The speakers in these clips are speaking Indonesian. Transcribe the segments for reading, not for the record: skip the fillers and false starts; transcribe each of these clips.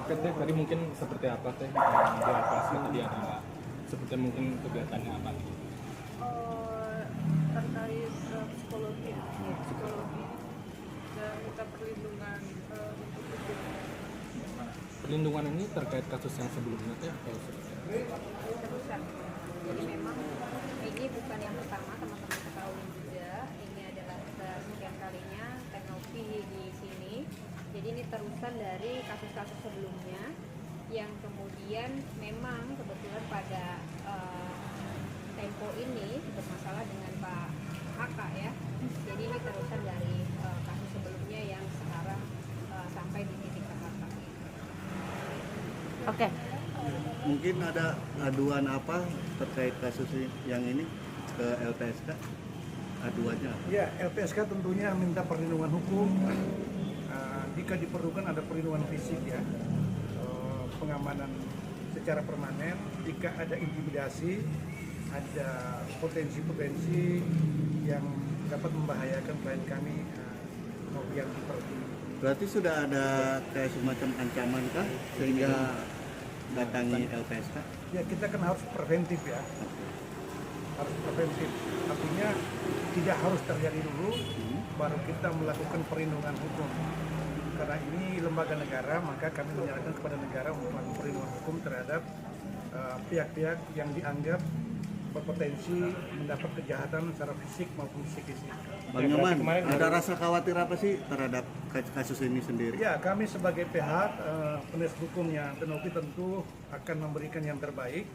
PT tadi mungkin seperti apa teh? Di LPSK tadi ada seperti mungkin kegiatannya apa nih? Terkait psikologi ya, psikologi dan minta perlindungan untuk itu. Perlindungan ini terkait kasus yang sebelumnya teh atau seperti apa? Terusan. Jadi memang ini bukan yang pertama, teman-teman ketahui juga. Ini adalah sekian kalinya Teknopi di sini. Jadi ini terusan dari kasus-kasus sebelumnya yang kemudian memang kebetulan pada tempo ini bermasalah dengan Pak HK ya. Jadi ini terusan dari kasus sebelumnya yang sekarang sampai di titik Pak HK. Oke. Mungkin ada aduan apa terkait kasus yang ini ke LPSK? Aduannya apa? Ya, LPSK tentunya minta perlindungan hukum. Jika diperlukan ada perlindungan fisik ya, pengamanan secara permanen. Jika ada intimidasi, ada potensi-potensi yang dapat membahayakan klien kami, yang seperti. Berarti sudah ada kayak semacam ancaman kah sehingga datangi LPSK? Ya, kita kan harus preventif ya. Harus preventif. Artinya tidak harus terjadi dulu, baru kita melakukan perlindungan hukum. Karena ini lembaga negara, maka kami menyerahkan kepada negara untuk melakukan perlindungan hukum terhadap pihak-pihak yang dianggap berpotensi mendapat kejahatan secara fisik maupun psikis. Bang Nyoman, ada rasa khawatir apa sih terhadap kasus ini sendiri? Ya, kami sebagai pihak penasihat hukumnya Teknopi tentu akan memberikan yang terbaik,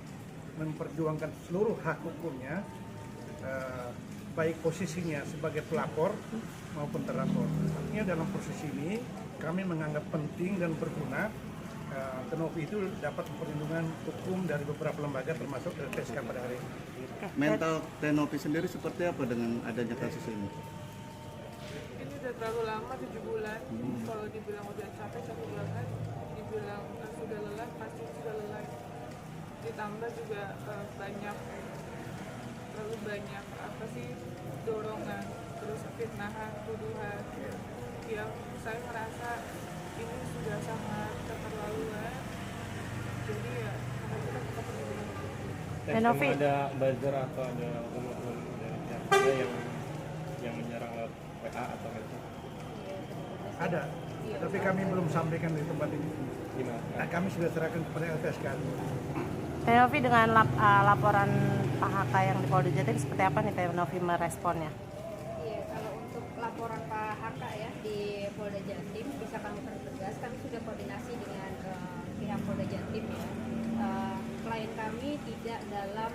memperjuangkan seluruh hak hukumnya, baik posisinya sebagai pelapor maupun terlapor. Artinya dalam proses ini kami menganggap penting dan berguna Teknopi itu dapat perlindungan hukum dari beberapa lembaga termasuk LPSK pada hari ini. Mental Teknopi sendiri seperti apa dengan adanya kasus ini? Ini udah terlalu lama, 7 bulan. Kalau dibilang udah capek banget. Dibilang sudah lelah, pasti sudah lelah. Ditambah juga terlalu banyak apa sih dorongan, terus fitnahan, tuduhan. Yang saya merasa ini sudah sangat keterlaluan. Jadi ya, kita perlu. Teknopi. Ada buzzer atau ada umum dari pihak yang menyerang lewat WA atau itu? Ada, tapi kami belum sampaikan di tempat ini. Gimana? Nah, kami sudah serahkan kepada LPSK. Teknopi dengan laporan Pak HK yang di Polda Jatim seperti apa nih Teknopi meresponnya? Iya, kalau untuk laporan Pak HK ya di Polda Jatim bisa kami pertegas, kami sudah koordinasi dengan pihak Polda Jatim ya. Klien kami tidak dalam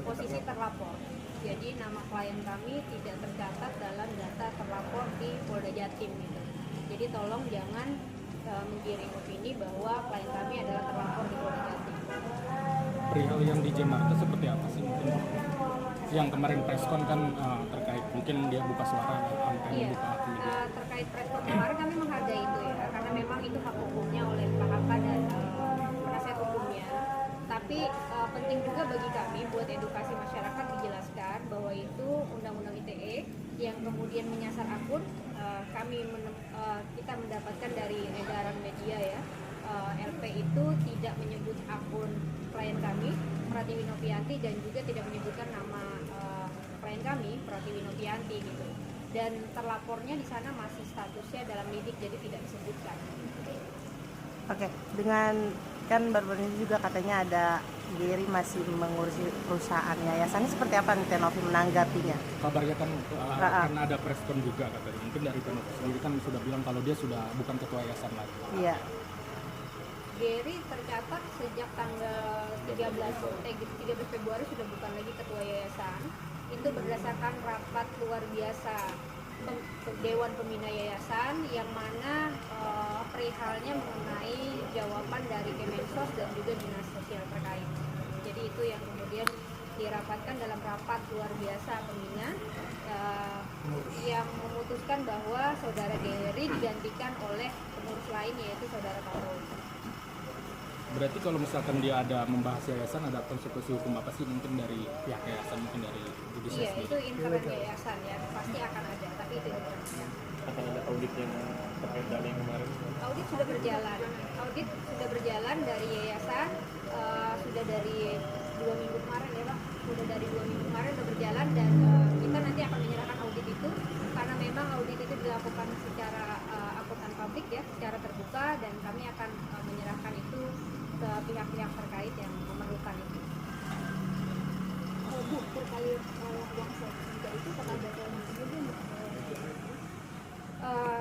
posisi terlapor, jadi nama klien kami tidak tercatat dalam data terlapor di Polda Jatim gitu. Jadi tolong jangan menggiring opini bahwa klien kami adalah terlapor di Polda Jatim. Perihal yang di Jakarta seperti apa sih mungkin? Yang kemarin preskon kan terkait mungkin dia buka suara angkanya Iya, buka media. terkait preskon kemarin kami menghargai itu ya, karena memang itu hak hukumnya oleh Pak HK dan penasihat hukumnya. Tapi penting juga bagi kami buat edukasi masyarakat dijelaskan bahwa itu Undang-Undang ITE yang kemudian menyasar akun. Kita mendapatkan dari edaran media ya, LP itu tidak menyebut akun klien kami Pratiwi Novianti dan juga tidak menyebutkan nama klien kami Pratiwi Novianti gitu. Dan terlapornya di sana masih statusnya dalam lidik, jadi tidak disebutkan. Oke, dengan kan baru-baru ini juga katanya ada Giri masih mengurusi perusahaan yayasan, seperti apa nih Teknopi menanggapinya? Kabarnya kan karena ada preskon juga katanya. Mungkin dari Teknopi sendiri kan sudah bilang kalau dia sudah bukan ketua yayasan lagi. Iya. Gary tercatat sejak tanggal 13 Februari sudah bukan lagi ketua yayasan. Itu berdasarkan rapat luar biasa Dewan Pembina Yayasan yang mana perihalnya mengenai jawaban dari Kemensos dan juga Dinas Sosial terkait. Jadi itu yang kemudian dirapatkan dalam rapat luar biasa pembina yang memutuskan bahwa saudara Gary digantikan oleh pengurus lain yaitu saudara Paul. Berarti kalau misalkan dia ada membahas yayasan, ada konsekuensi hukum apa sih mungkin dari pihak yayasan, mungkin dari judisial Iya, itu sendiri? internal yayasan ya, pasti akan ada, tapi itu internal. Akan ada audit yang Audit sudah berjalan dari yayasan, sudah dari 2 minggu kemarin ya Pak, sudah dari 2 minggu kemarin sudah berjalan, dan kita nanti akan menyerahkan audit itu karena memang audit itu dilakukan secara akuntan publik ya, secara terbuka, dan kami akan menyerahkan itu ke pihak-pihak terkait yang memerlukan itu. Bu, terkait uang sertifikat itu kepada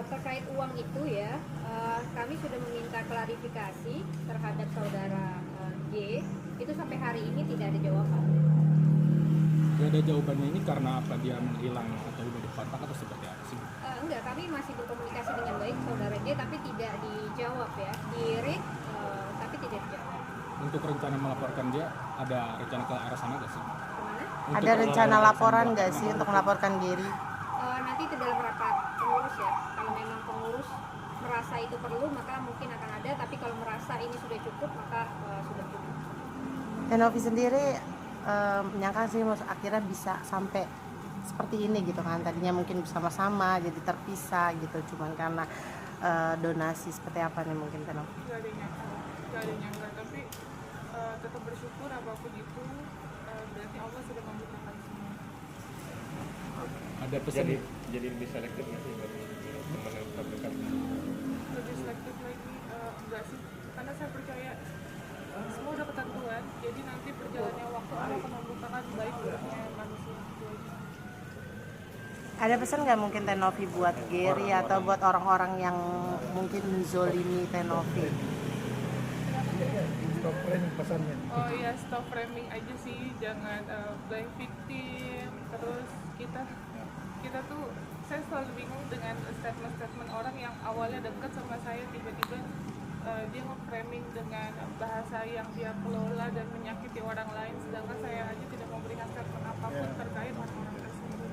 Terkait uang itu ya, kami sudah meminta klarifikasi terhadap saudara G. Itu sampai hari ini tidak ada jawaban. Gak ada jawabannya ini karena apa, dia menghilang atau udah dikontak atau seperti apa sih? Enggak, kami masih berkomunikasi dengan baik saudara G, tapi tidak dijawab ya. Di read, tapi tidak dijawab. Untuk rencana melaporkan dia, ada rencana ke arah sana gak sih? Kemana? Ada rencana laporan nggak sih untuk melaporkan Gary? Nanti itu dalam rapat pengurus ya. Kalau memang pengurus merasa itu perlu, maka mungkin akan ada. Tapi kalau merasa ini sudah cukup, maka sudah cukup. Tenovi sendiri menyangka sih akhirnya bisa sampai seperti ini gitu kan, tadinya mungkin bersama-sama jadi terpisah gitu, cuman karena donasi. Seperti apa nih mungkin Tenovi? Gak ada yang nyangka, tapi tetap bersyukur apapun itu, berarti Allah sudah membukakan semua. Ada pesan jadi lebih selektif nggak sih buat teman yang terdekat? Lebih selektif lagi, enggak sih, karena saya percaya semua udah ketentuan, jadi nanti perjalannya waktu Allah akan membukakan baik buruknya manusia itu aja. Ada pesan nggak mungkin Tenovi buat Gary atau buat orang-orang yang mungkin menzolimi Tenovi? Stop framing pesannya. Oh iya, stop framing aja sih, jangan blame victim. Terus kita tuh, saya selalu bingung dengan statement-statement orang yang awalnya dekat sama saya, tiba-tiba dia nge-framing dengan bahasa yang dia kelola dan menyakiti orang lain, sedangkan saya aja tidak memberikan statement apapun terkait orang-orang tersebut.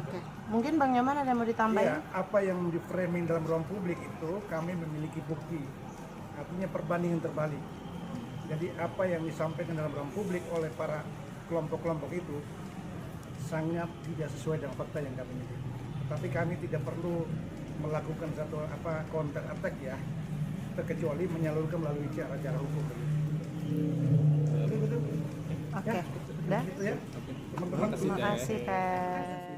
Oke, mungkin Bang Nyoman ada yang mau ditambahin? Ya, apa yang di framing dalam ruang publik itu kami memiliki bukti, artinya perbandingan terbalik. Jadi apa yang disampaikan dalam ruang publik oleh para kelompok-kelompok itu sangat tidak sesuai dengan fakta yang kami miliki. Tetapi kami tidak perlu melakukan satu counter attack ya, terkecuali menyalurkan melalui cara-cara hukum. Oke, udah? Gitu ya. Oke. Teman-teman, Terima kasih Teh.